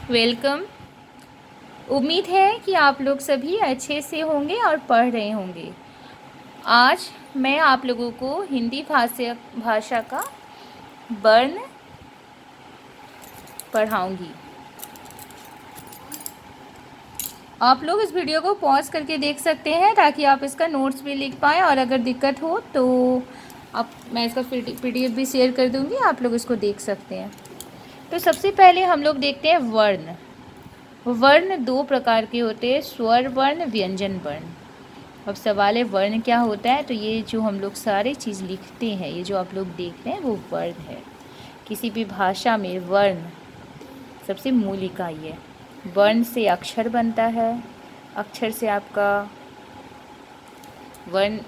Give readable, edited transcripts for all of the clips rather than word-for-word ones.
Welcome. उम्मीद है कि आप लोग सभी अच्छे से होंगे और पढ़ रहे होंगे। आज मैं आप लोगों को हिंदी भाषा का वर्ण पढ़ाऊंगी। आप लोग इस वीडियो को पॉज करके देख सकते हैं ताकि आप इसका नोट्स भी लिख पाएँ, और अगर दिक्कत हो तो मैं इसका PDF भी शेयर कर दूंगी, आप लोग इसको देख सकते हैं। तो सबसे पहले हम लोग देखते हैं वर्ण। वर्ण दो प्रकार के होते हैं, स्वर वर्ण, व्यंजन वर्ण। अब सवाल है वर्ण क्या होता है, तो ये जो हम लोग सारे चीज़ लिखते हैं, ये जो आप लोग देख रहे हैं वो वर्ण है। किसी भी भाषा में वर्ण सबसे मूल इकाई है। वर्ण से अक्षर बनता है, अक्षर से आपका वर्ण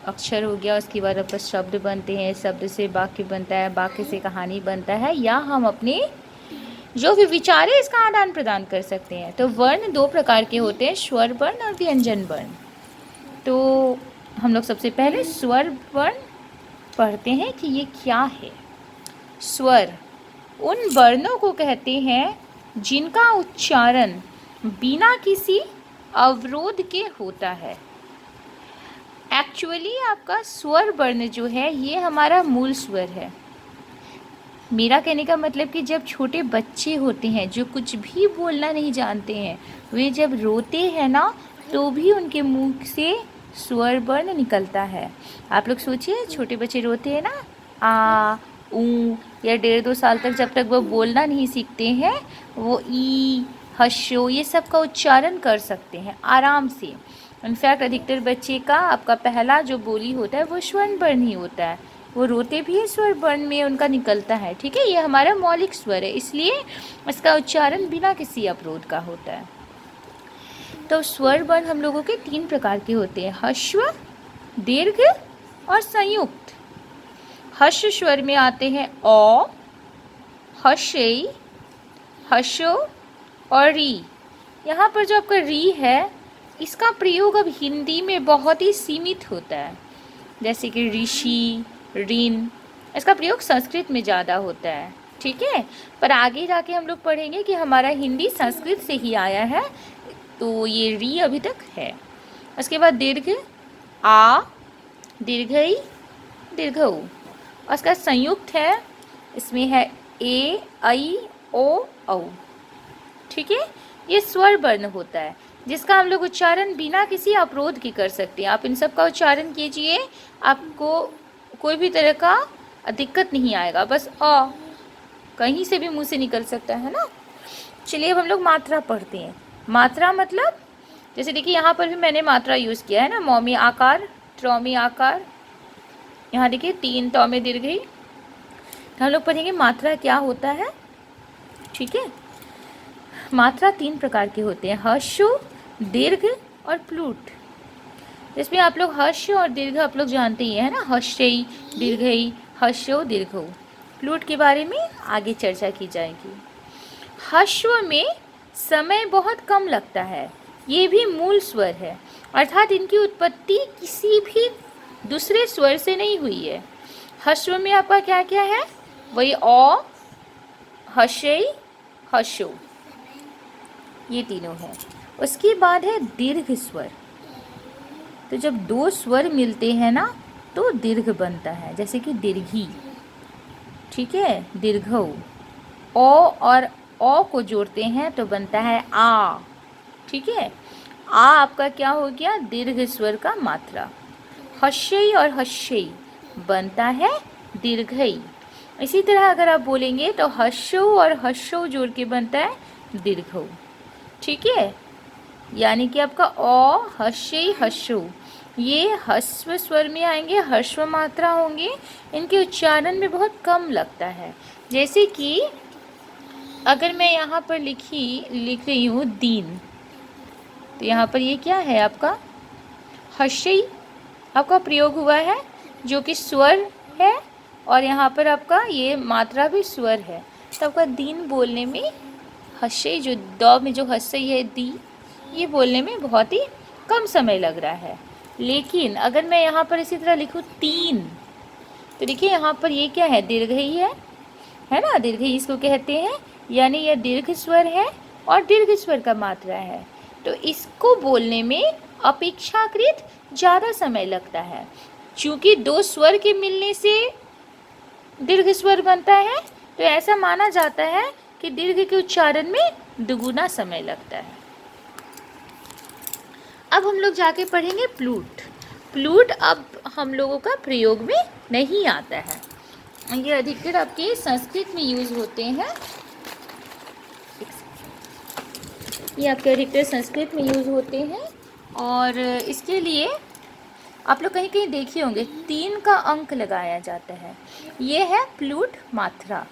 अक्षर हो गया, उसके बाद आपका शब्द बनते हैं, शब्द से वाक्य बनता है, वाक्य से कहानी बनता है, या हम अपने जो भी विचार है इसका आदान प्रदान कर सकते हैं। तो वर्ण दो प्रकार के होते हैं, स्वर वर्ण और व्यंजन वर्ण। तो हम लोग सबसे पहले स्वर वर्ण पढ़ते हैं कि ये क्या है। स्वर उन वर्णों को कहते हैं जिनका उच्चारण बिना किसी अवरोध के होता है। एक्चुअली आपका स्वर वर्ण जो है ये हमारा मूल स्वर है। मेरा कहने का मतलब कि जब छोटे बच्चे होते हैं जो कुछ भी बोलना नहीं जानते हैं, वे जब रोते हैं ना, तो भी उनके मुंह से स्वर वर्ण निकलता है। आप लोग सोचिए, छोटे बच्चे रोते हैं ना, आ ऊ, या 1.5-2 साल तक जब तक वो बोलना नहीं सीखते हैं, वो ई हशो ये सब का उच्चारण कर सकते हैं आराम से। इनफैक्ट अधिकतर बच्चे का आपका पहला जो बोली होता है वो स्वर वर्ण ही होता है। वो रोते भी है, स्वर वर्ण में उनका निकलता है। ठीक है, ये हमारा मौलिक स्वर है, इसलिए इसका उच्चारण बिना किसी अवरोध का होता है। तो स्वर वर्ण हम लोगों के 3 प्रकार के होते हैं, ह्रस्व, दीर्घ और संयुक्त। ह्रस्व स्वर में आते हैं अ, हर्षई, हर्षो और री। यहाँ पर जो आपका री है, इसका प्रयोग अब हिंदी में बहुत ही सीमित होता है, जैसे कि ऋषि, ऋण, इसका प्रयोग संस्कृत में ज़्यादा होता है। ठीक है, पर आगे जाके हम लोग पढ़ेंगे कि हमारा हिंदी संस्कृत से ही आया है, तो ये री अभी तक है। उसके बाद दीर्घ, आ, दीर्घई, दीर्घऊ। उसका संयुक्त है, इसमें है ए, ऐ, ओ, औ। ठीक है, ये स्वर वर्ण होता है जिसका हम लोग उच्चारण बिना किसी अवरोध के कर सकते हैं। आप इन सब का उच्चारण कीजिए, आपको कोई भी तरह का दिक्कत नहीं आएगा, बस अ कहीं से भी मुंह से निकल सकता है ना। चलिए अब हम लोग मात्रा पढ़ते हैं। मात्रा मतलब जैसे देखिए, यहाँ पर भी मैंने मात्रा यूज़ किया है ना, मौ में आकार, त्र में आकार, यहाँ देखिए 3 तौ में दीर्घई। हम लोग पढ़ेंगे मात्रा क्या होता है। ठीक है, मात्रा 3 प्रकार के होते हैं, ह्रस्व, दीर्घ और प्लूट। जिसमें आप लोग ह्रस्व और दीर्घ आप लोग जानते ही है ना, ह्रस्वई, दीर्घई, ह्रस्व, दीर्घऊ। प्लूट के बारे में आगे चर्चा की जाएगी। ह्रस्व में समय बहुत कम लगता है, ये भी मूल स्वर है, अर्थात इनकी उत्पत्ति किसी भी दूसरे स्वर से नहीं हुई है। ह्रस्व में आपका क्या क्या है, वही अ, हर्षई, हर्षो, ये तीनों है। उसके बाद है दीर्घ स्वर। तो जब 2 स्वर मिलते हैं ना, तो दीर्घ बनता है, जैसे कि दीर्घी। ठीक है, दीर्घऊ। ओ और ओ को जोड़ते हैं तो बनता है आ। ठीक है, आ आपका क्या हो गया, दीर्घ स्वर का मात्रा। हर्षई और हर्षई बनता है दीर्घई। इसी तरह अगर आप बोलेंगे तो हर्षो और हर्षो जोड़ के बनता है दीर्घऊ। ठीक है, यानी कि आपका अ, हर्षई, हर्षो ये ह्रस्व स्वर में आएंगे, ह्रस्व मात्रा होंगे, इनके उच्चारण में बहुत कम लगता है। जैसे कि अगर मैं यहाँ पर लिख रही हूँ दीन, तो यहाँ पर ये क्या है, आपका हर्षई आपका प्रयोग हुआ है, जो कि स्वर है, और यहाँ पर आपका ये मात्रा भी स्वर है। तो आपका दीन बोलने में हर्षई, जो द में जो हर्षई है दी, ये बोलने में बहुत ही कम समय लग रहा है। लेकिन अगर मैं यहाँ पर इसी तरह लिखूँ तीन, तो देखिए यहाँ पर ये क्या है, दीर्घई है ना, दीर्घई इसको कहते हैं। यानी यह दीर्घ स्वर है और दीर्घ स्वर का मात्रा है, तो इसको बोलने में अपेक्षाकृत ज़्यादा समय लगता है। चूँकि दो स्वर के मिलने से दीर्घ स्वर बनता है, तो ऐसा माना जाता है कि दीर्घ के उच्चारण में दुगुना समय लगता है। अब हम लोग जाके पढ़ेंगे प्लूट। प्लूट अब हम लोगों का प्रयोग में नहीं आता है, ये अधिकतर आपके संस्कृत में यूज़ होते हैं। ये आपके अधिकतर संस्कृत में यूज़ होते हैं और इसके लिए आप लोग कहीं कहीं देखे होंगे 3 का अंक लगाया जाता है। ये है प्लूट मात्रा।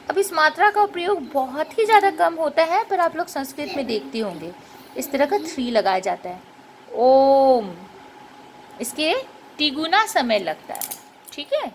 अब इस मात्रा का प्रयोग बहुत ही ज़्यादा कम होता है, पर आप लोग संस्कृत में देखते होंगे इस तरह का 3 लगाया जाता है। ओम, इसके तिगुना समय लगता है, ठीक है।